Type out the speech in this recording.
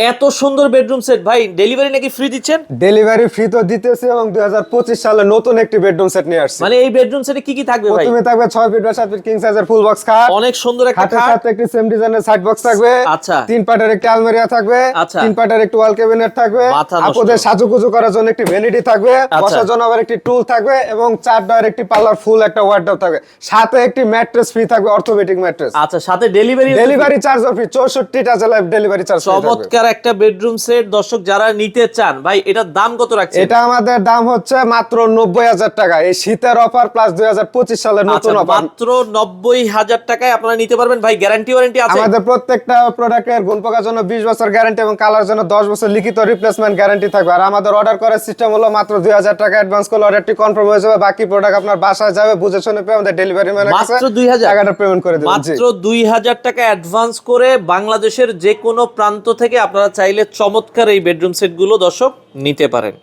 এত সুন্দর bedroom set ভাই, ডেলিভারি নাকি ফ্রি দিচ্ছেন? ডেলিভারি ফ্রি তো দিতেছি এবং 2025 সালে নতুন একটি বেডরুম সেট নিয়ে আসছি। মানে এই বেডরুম সেটে কি কি থাকবে ভাই? প্রথমে থাকবে 6 ফিট বাই 7 ফিট কিং সাইজের ফুল বক্স খাট, অনেক সুন্দর একটা খাটের খাট, সাথে একটি সেম ডিজাইনের সাইড বক্স থাকবে। আচ্ছা। 3 পার্টের একটি আলমারিয়া থাকবে, আচ্ছা। 3 পার্টের একটি ওয়াল ক্যাবিনেট থাকবে, মাথা নষ্ট। আপনাদের সাজুগুজু করার জন্য একটি ভ্যানিটি থাকবে, বসার জন্য আবার একটি টুল থাকবে এবং 4 ডয়ার একটি পার্লার ফুল একটা ওয়ার্ডরোব থাকবে। সাথে একটি ম্যাট্রেস ফ্রি থাকবে, অর্থোপেডিক ম্যাট্রেস। আচ্ছা, সাথে ডেলিভারি চার্জ ফ্রি, 64টা জেলায় ডেলিভারি চার্জ ফ্রি থাকবে। চমৎকার একটা বেডরুম সেট। দর্শক যারা নিতে চান ভাই, এটার দাম কত রাখছেন? এটা আমাদের দাম হচ্ছে মাত্র 90,000 টাকা, এই শীতের অফার প্লাস 2025 সালের নতুন অফার। মাত্র 90,000 টাকায় আপনারা নিতে পারবেন ভাই। গ্যারান্টি ওয়ারেন্টি আছে? আমাদের প্রত্যেকটা প্রোডাক্টের গুণ পোকার জন্য 20 বছর গ্যারান্টি এবং কালার জন্য 10 বছর লিখিত রিপ্লেসমেন্ট গ্যারান্টি থাকবে। আর আমাদের অর্ডার করার সিস্টেম হলো মাত্র 2,000 টাকা অ্যাডভান্স করলে অর্ডারটি কনফার্ম হয়ে যাবে, বাকি প্রোডাক্ট আপনার বাসায় যাবে, বুঝে শুনে পেয়ে আমাদের ডেলিভারি ম্যানের কাছে মাত্র 2,000 টাকাটা পেমেন্ট করে দেবেন। মাত্র 2,000 টাকা অ্যাডভান্স করে বাংলাদেশের যে কোনো প্রান্ত থেকে আপনারা চাইলে চমৎকার এই বেডরুম সেটগুলো দর্শক নিতে পারেন।